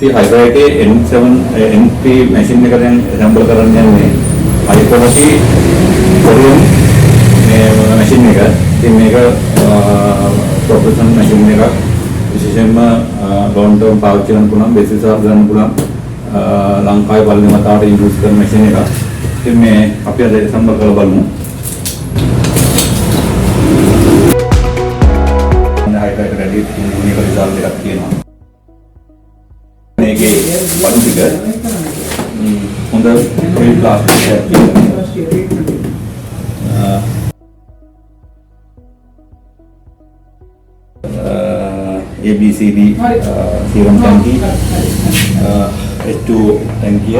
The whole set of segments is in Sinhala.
ඉතින් හයිඩ්‍රා එකේ N7 N3 මැෂින් එක දැන් assemble කරන්න යන්නේ high quality Korean මේ මැෂින් එක. ඉතින් මේක professional මැෂින් එකක්. විශේෂයෙන්ම long term පාවිච්චි කරන්න පුළුවන්, basis charge ගන්න පුළුවන් ලංකාවේ පළවෙනි වතාවට use කරන මැෂින් එකක්. ඉතින් මේ අපි අද assemble කරලා බලමු. hydra එක ready මේක result එකක් තියෙනවා. මේකේ වඩු ටික හොඳ free plastic එකක් ABCD serum tanki H2O tanki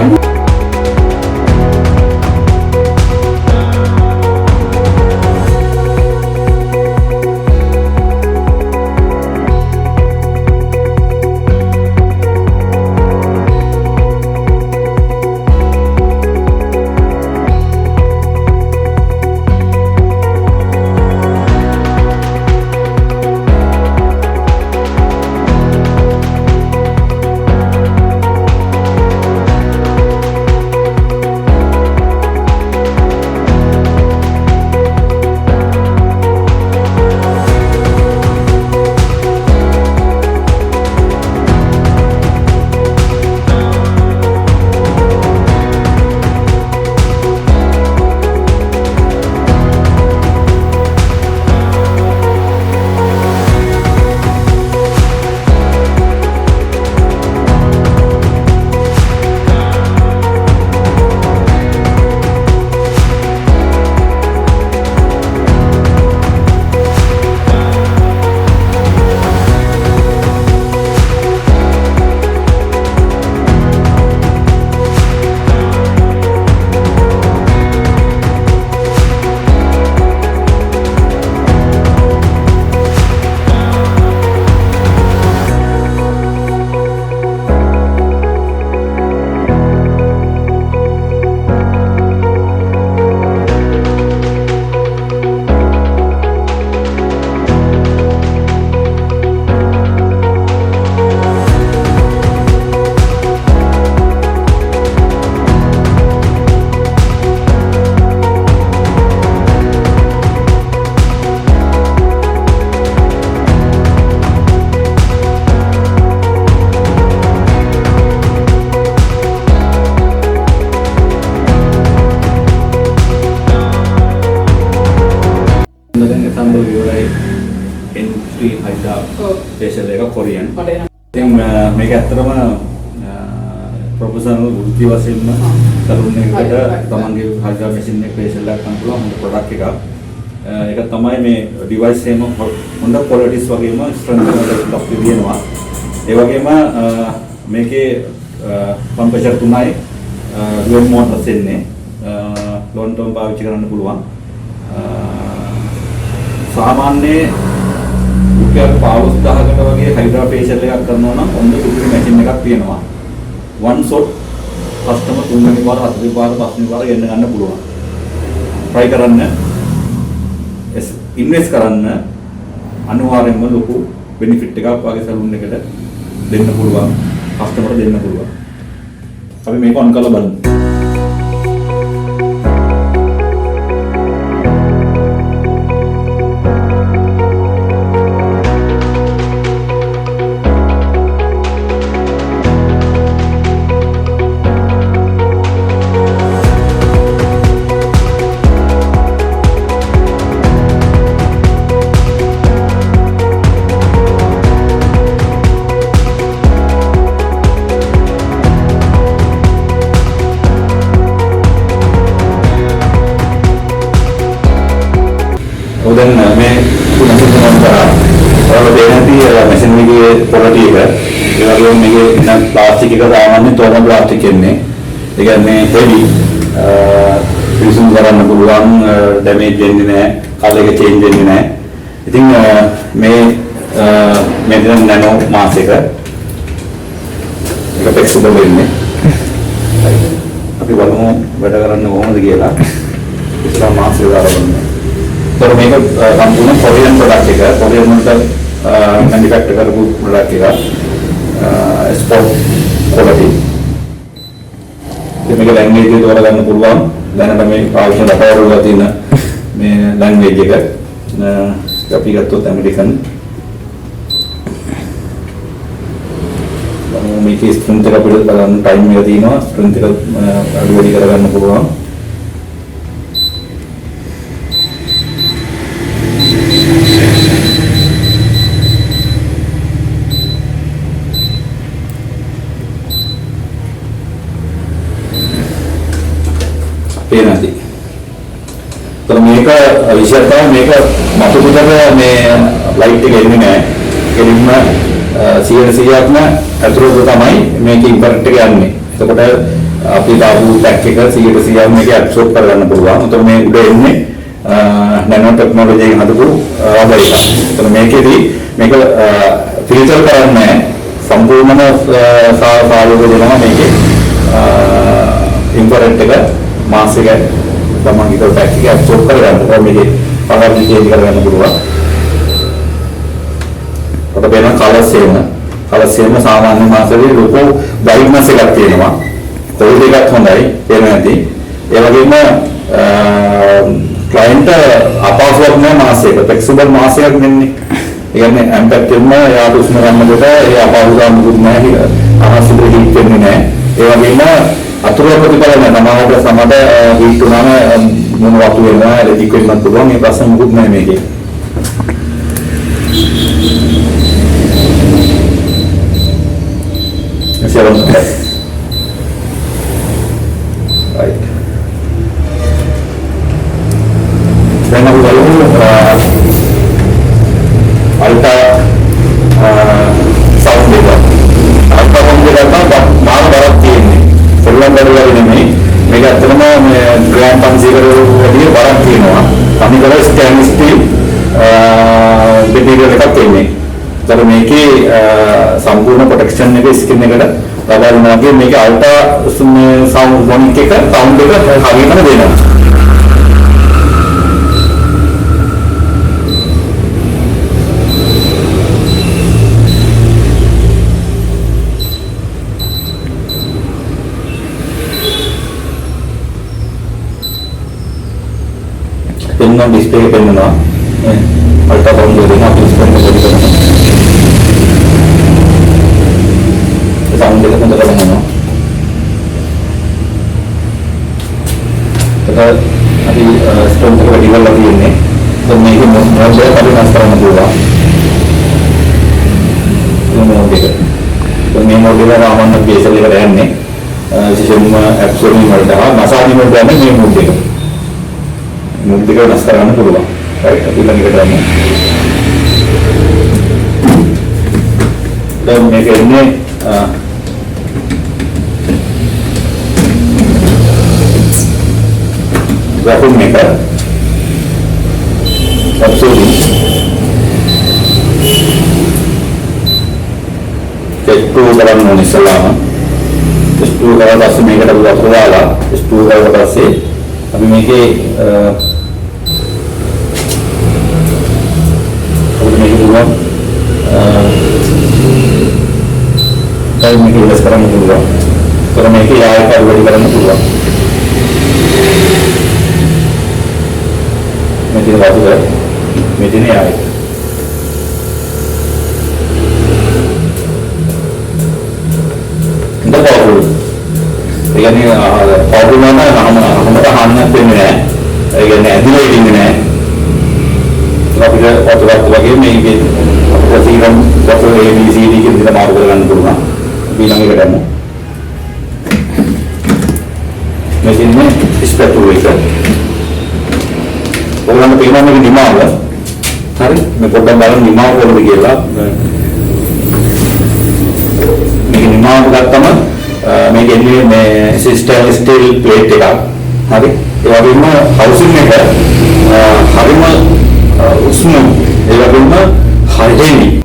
N3 hydra facial එක Korean. ඉතින් මේක ඇත්තටම ප්‍රොෆෙෂනල් වෘත්ති වශයෙන්ම තරුණයෙකුට තමන්ගේ hydra machine එක facial එකක් ගන්න පුළුවන් හොඳ product එකක්. ඒක තමයි මේ device එකම හොඳ qualities වගේම strength එකක් තියෙනවා. ඒ වගේම මේකේ temperature 3යි dual motors එන්නේ. long term පාවිච්චි කරන්න පුළුවන්. සාමාන්‍ය රුපියල් 15000කට වගේ හයිඩ්‍රා ෆේෂියල් එකක් කරනවා නම් ඔන්න සුපිරි මැෂින් එකක් තියෙනවා. one shot කස්ටමර් 3 වෙනි පාර 4 වෙනි පාර 5 වෙනි පාර ගෙන්න ගන්න පුළුවන්. try කරන්න. ඉන්වෙස්ට් කරන්න අනිවාර්යයෙන්ම ලොකු බෙනිෆිට් එකක් වගේ සලූන් එකට දෙන්න පුළුවන්. කස්ටමර් දෙන්න පුළුවන්. අපි මේක ඔන් කරලා බලමු. Kemudian मैं punya sistem cara kalau nanti mesin ini quality है kalau मेरे ना plastik का सामान है तो हम plastik ini लेकिन मैं heavy फिर करना පුළුවන් damage වෙන්නේ නැහැ color එක change වෙන්නේ නැහැ ඉතින් මේ දැන් nano mask එක flexible වෙන්නේ අපි බලමු වැඩ කරන්න කොහොමද කියලා ඉස්සරහ mask එක දාලා බලන්න तर මේක සම්පූර්ණ කොරියන් ප්‍රොඩක්ට් එක කොරියන් වලට මැනුෆැක්චර් කරපු ප්‍රොඩක්ට් එක ස්පෝර්ට් quality. මේක ලැන්ග්වේජ් එක තෝරගන්න පුළුවන්. දැනට මේ පාවිච්චි කරලා තියෙන මේ ලැන්ග්වේජ් එක අපි ගත්තොත් ඇමරිකන්. මේකේ ස්ට්‍රින්ග් එක අපිට බලන්න ටයිම් එක තියෙනවා. ස්ට්‍රින්ග් එක අඩු වැඩි කරගන්න පුළුවන්. පේනදී. ඒතර මේක විශේෂ තමයි මේක මතු පිටට මේ ලයිට් එක එන්නේ නැහැ. කෙලින්ම 100%ක්ම ඇතුළට තමයි මේක ඉම්පැක්ට් එක යන්නේ. එතකොට අපි දාපු පැක් එක 100%ක් මේක ඇබ්සෝබ් කරගන්න පුළුවන්. ඒතර මේ උඩ එන්නේ නැනෝ ටෙක්නොලොජි එකෙන් හදපු රබර් එක. ඒතර මේකෙදි මේක ෆිල්ටර් කරන්නේ සම්පූර්ණම සාරෝග්‍ය දෙනවා මේකේ ඉන්ෆ්‍රාරෙඩ් එක මාස් එක තමන්ගේ පැක් එක ඇබ්සෝබ් කරගන්න. මේකේ පවර් චේන්ජ් කරගන්න පුළුවන්. ඔබ වෙන කලර් සේම සාමාන්‍ය මාසෙදී ලොකු බ්‍රයිට්නස් එකක් තියෙනවා. කොයි දෙකක් හොඳයි පේන නැති. ඒ වගේම ක්ලයන්ට් අපහසුයක් නෑ මාස් එක. ෆ්ලෙක්සිබල් මාස් එකක් දෙන්නේ. ඒ කියන්නේ ඇම්පැක්ට් එකම යාට උෂ්ණ ගන්නකොට ඒ අපහසුතාවක් මුකුත් නැහැ. අහසුද හීට් වෙන්නේ නැහැ. ඒ වගේම අතුරු ප්‍රතිඵල නැහැ. සමහරට හීට් උනාම මොන වතු වෙනවා එලෙක්ට්‍රික් වෙන්නත් පුළුවන්. මේ ප්‍රශ්න මුකුත් නැහැ මේකේ. Right. Then we will alpha sound data. Alpha sound data का मार बराबर तीन है. सेलुलर बराबर नहीं. मेरा अतरम ग्राम पंचीकर वाली बराबर तीन हुआ. अभी कल स्टेनलेस स्टील मटेरियल का तीन है. जब मेरे संपूर्ण प्रोटेक्शन ने भी स्किन ने करा तब आज नाके मेरे अल्ट्रा साउंड सोनिक के का साउंड के का आगे ना देना पेन डिस्प्ले पेन ना अल्ट्रा साउंड दे देना डिस्प्ले में बड़ी करना साउंड देखो तो करना ना तो अभी स्टोन तक डिवाइड लगी है ने तो मैं ये मोड से अभी नाश्ता करना होगा तो मैं ओके तो मैं मोड का रामन बेस लेकर आया ने जिसमें एप्सोड में मरता है मसाज में मरता है मैं मोड का नाश्ता करना होगा राइट अभी लगे कर रहा हूँ तो मैं कहने vacuum maker absorbing itu dalam nonis selama itu kalau kasih mereka dapat waktu lala itu kalau kasih kami mereka dulu kami mereka sekarang dulu kalau mereka ya kalau beri barang dulu mesin waktu kan, mesin ini air. Itu power. Ini power mana? Hamba hanya pemene. Ini anti-lighting ini. Kalau kita waktu lagi ini kita waktu ABCD kita mau berjalan dulu kan, bilang kita mau. Mesin ini spectrometer. orang pengen lagi di mana lah, hari, mereka barang di mana orang bergerak, ini mana berkata mah, mereka ini stainless steel plate juga, hari, itu mah housing mereka, hari mah usman, itu mah hardenny.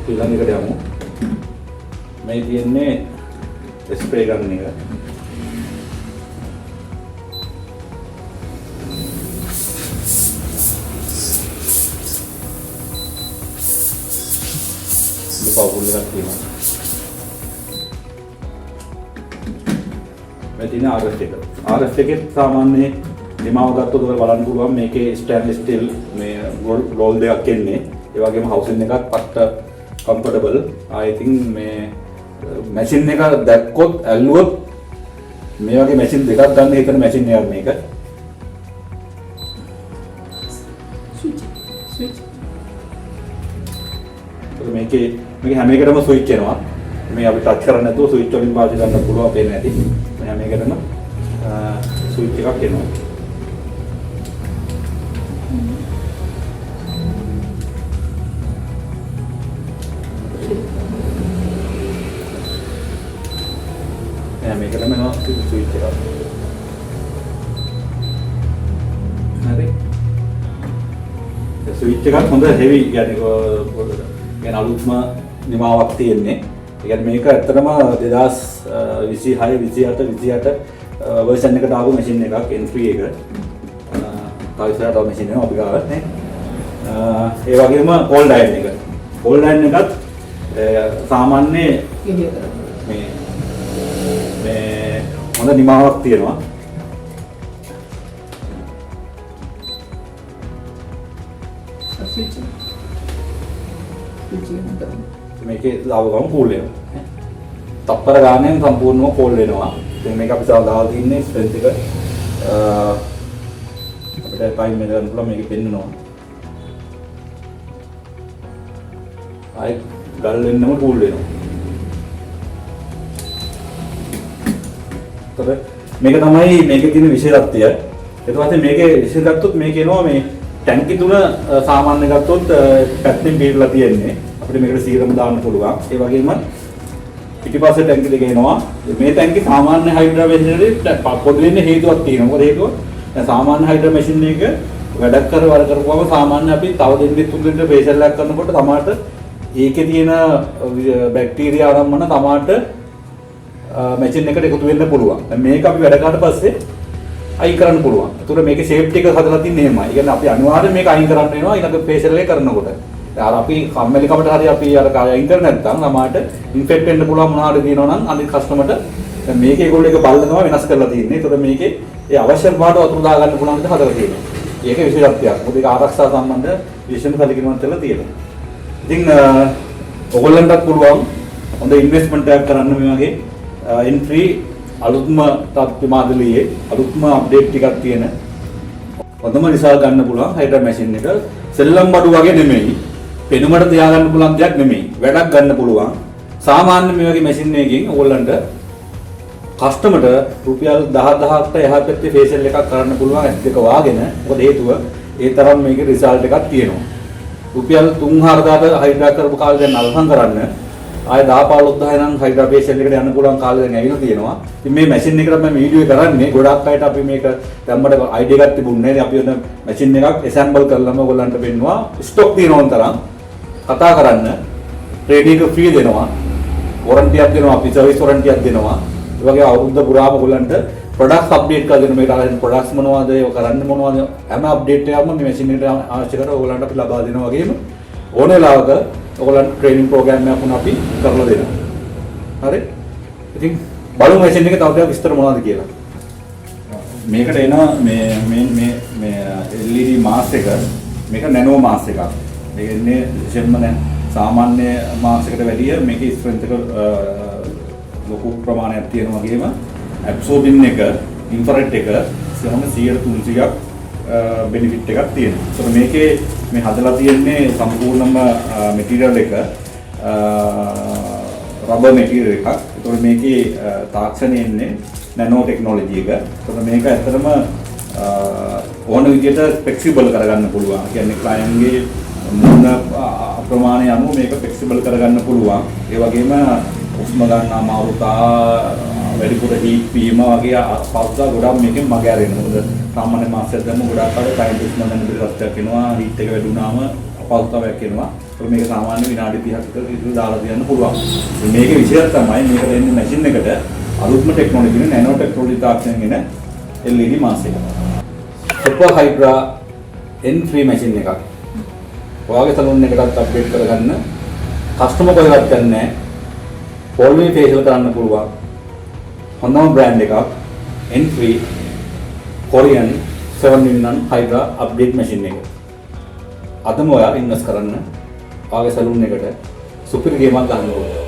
ඊළඟට යමු. මේ තියෙන්නේ ස්ප්‍රේ ගන්න එක. පවුල් එකක් තියෙනවා. මේ තියෙන RF එක. RF එකේ සාමාන්‍ය නිමාව ගත්තොත් ඔයාලා බලන්න පුළුවන් මේකේ ස්ටේන්ලස් ස්ටිල් මේ රෝල් දෙකක් එන්නේ. ඒ වගේම හවුසින් එකක් පට්ට comfortable. I think මේ මැෂින් එක දැක්කොත් ඇල්ලුවොත් මේ වගේ මැෂින් දෙකක් ගන්න හිතන මැෂින් එකක් මේක. ස්විච් මේකේ හැම එකටම ස්විච් එනවා. මේ අපි ටච් කරන්නේ නැතුව ස්විච් වලින් පාවිච්චි කරන්න පුළුවන් අපේ නැති. මේ හැම එකටම ස්විච් එකක් එනවා. මේකටම එනවා ස්විච් එකක්. හරි. ස්විච් එකක් හොඳ හෙවි يعني අලුත්ම නිමාවක් තියෙන්නේ. ඒ කියන්නේ මේක ඇත්තටම 2026 28 version එකට ආපු මැෂින් එකක් N3 එක. තායිසාට මැෂින් එක අපි ගාව නේ. ඒ වගේම ඕල් ඩයන් එක. ඕල් ඩයන් එකත් සාමාන්‍ය මේ හොඳ නිමාවක් තියෙනවා. මේකේ දාව ගමන් කූල් වෙනවා. තප්පර ගානෙන් සම්පූර්ණව කෝල් වෙනවා. ඉතින් මේක අපි දාලා තින්නේ ස්ට්‍රෙන්ත් එක අපිට ටයිම් එක ගන්න පුළුවන් මේකේ පෙන්නනවා. ආයි ගල් වෙන්නම කූල් වෙනවා. මේක තමයි මේකේ තියෙන විශේෂත්වය. ඊට පස්සේ මේකේ විශේෂ ගත්තොත් මේක එනවා මේ ටැංකි තුන සාමාන්‍ය ගත්තොත් පැත්තෙන් පිරලා තියෙන්නේ. අපිට මේකට සීරම දාන්න පුළුවන්. ඒ වගේම පිටිපස්සේ ටැංකි දෙක එනවා. මේ ටැංකි සාමාන්‍ය හයිඩ්‍රා මැෂින් වලට පොදු වෙන්න හේතුවක් තියෙනවා. මොකද හේතුව දැන් සාමාන්‍ය හයිඩ්‍රා මැෂින් එක වැඩක් කරපුවම සාමාන්‍ය අපි තව දෙන්නේ තුන් දෙනෙක් ෆේෂල් එකක් කරනකොට තමාට ඒකේ තියෙන බැක්ටීරියා ආරම්භන තමාට මැෂින් එකට එකතු වෙන්න පුළුවන්. දැන් මේක අපි වැඩ කරාට පස්සේ අයින් කරන්න පුළුවන්. ඒතර මේකේ සේෆ්ටි එක හදලා තින්නේ එහෙමයි. ඒ කියන්නේ අපි අනිවාර්යයෙන් මේක අයින් කරන්න වෙනවා ඊළඟ ෆේෂල් එක කරනකොට. අර අපි කම්මැලිකමට හරි අපි අර අයින් කර නැත්නම් ළමාට ඉන්ෆෙක්ට් වෙන්න පුළුවන් මොනවා හරි දිනනවා නම් අනිත් කස්ටමර්ට දැන් මේකේ ඒගොල්ලෝ එක බලනවා වෙනස් කරලා තියෙන්නේ. ඒතර මේකේ ඒ අවශ්‍ය පාඩ වතුර දා ගන්න පුළුවන් විදිහට හදලා තියෙනවා. ඒක විශේෂත්වයක්. මොකද ඒක ආරක්ෂා සම්බන්ධ විශේෂම කලකිරීමක් කරලා තියෙනවා. ඉතින් ඔයගොල්ලන්ටත් පුළුවන් හොඳ ඉන්වෙස්ට්මන්ට් එකක් කරන්න මේ වගේ N3 අලුත්ම තත්ත්ව මාදලියේ අලුත්ම අප්ඩේට් ටිකක් තියෙන හොඳම රිසල්ට් ගන්න පුළුවන් හයිඩ්‍රා මැෂින් එක. සෙල්ලම් බඩු වගේ නෙමෙයි. පෙනුමට තියාගන්න පුළුවන් දෙයක් නෙමෙයි. වැඩක් ගන්න පුළුවන්. සාමාන්‍ය මේ වගේ මැෂින් එකකින් ඕගොල්ලන්ට කස්ටමර්ට රුපියල් 10000කට එහා පැත්තේ ෆේෂල් එකක් කරන්න පුළුවන් S2 වාගෙන. මොකද හේතුව ඒ තරම් මේකේ රිසල්ට් එකක් තියෙනවා. රුපියල් 3000කට හයිඩ්‍රා කරපු කාලේ දැන් අල්හම් කරන්න ආය 10-15000 නම් හයිඩ්‍රා ෆේෂල් එකට යන්න පුළුවන් කාලේ දැන් ඇවිල්ලා තියෙනවා. ඉතින් මේ මැෂින් එකට මම වීඩියෝ කරන්නේ ගොඩක් අයට අපි මේක දැම්මට අයිඩියා එකක් තිබුණේ නැහැ. අපි ඔන්න මැෂින් එකක් ඇසැම්බල් කරලාම ඔයගොල්ලන්ට පෙන්නවා. ස්ටොක් තියෙනවන් තරම් කතා කරන්න ට්‍රේඩින් එක ෆ්‍රී දෙනවා. වොරන්ටියක් දෙනවා. අපි සර්විස් වොරන්ටියක් දෙනවා. ඒ වගේ අවුරුද්ද පුරාම ඔයගොල්ලන්ට ප්‍රොඩක්ට්ස් අප්ඩේට් කරලා දෙන මේකට අරගෙන ප්‍රොඩක්ට්ස් මොනවද ඒව කරන්න මොනවද හැම අප්ඩේට් එකක්ම මේ මැෂින් එකට අවශ්‍ය කරලා ඔයගොල්ලන්ට අපි ලබා දෙනවා වගේම ඕන වෙලාවක ඔයගොල්ලන්ට ට්‍රේනින් ප්‍රෝග්‍රෑම් එකක් අපි කරලා දෙනවා. හරි? ඉතින් බලමු මැෂින් එක තව ටිකක් විස්තර මොනවද කියලා. මේකට එනවා මේ LED මාස් එක මේක නැනෝ මාස් එකක්. මේක ඉන්නේ විශේෂයෙන්ම දැන් සාමාන්‍ය මාස් එකට වැඩිය මේකේ ස්ට්‍රෙන්ත් එක ලොකු ප්‍රමාණයක් තියෙනවා වගේම ඇබ්සෝබින් එක ඉන්ෆ්‍රාරෙඩ් එක සමහර 100-300ක් බෙනිෆිට් එකක් තියෙනවා. ඒතකොට මේකේ මේ හදලා තියෙන්නේ සම්පූර්ණම මැටීරියල් එක රබර් මැටීරියල් එකක්. ඒතකොට මේකේ තාක්ෂණය එන්නේ නැනෝ ටෙක්නොලොජි එක. ඒතකොට මේක ඇත්තටම ඕන විදිහට ෆ්ලෙක්සිබල් කරගන්න පුළුවන්. කියන්නේ ක්ලයන්ට්ගේ මොන ප්‍රමාණය අනුව මේක ෆ්ලෙක්සිබල් කරගන්න පුළුවන්. ඒ වගේම උස්ම ගන්න අමාරුතා වැඩිපුර හීට් වීම වගේ අපහසුතා ගොඩක් මේකෙන් මග ඇරෙනවා. මොකද සාමාන්‍ය මාසයක් දැම්ම ගොඩක් අය ක්ලයන්ට් උස්ම ගන්න පිළිගත්තක් වෙනවා. හීට් එක වැඩි වුණාම අපහසුතාවයක් එනවා. ඒක මේක සාමාන්‍ය විනාඩි 30කට විතර දාලා තියන්න පුළුවන්. මේකේ විශේෂය තමයි මේක දෙන්නේ මැෂින් එකට අලුත්ම ටෙක්නොලොජි නේ නැනෝ ටෙක්නොලොජි තාක්ෂණයෙන් එන LED මාස් එක. සුපර් හයිඩ්‍රා N3 මැෂින් එකක්. ඔයාගේ සලූන් එකටත් අප්ඩේට් කරගන්න කස්ටමර් කොහෙවත් ගන්නෑ. පොල්මේ ෆේෂියල් කරන්න පුළුවන්. හොඳම බ්‍රෑන්ඩ් එකක් N3 Korean 7-in-1 Hydra update machine එක. අදම ඔයා ඉන්වෙස්ට් කරන්න ඔයාගේ සලූන් එකට සුපිරි ගේමක් ගන්න ඕනේ.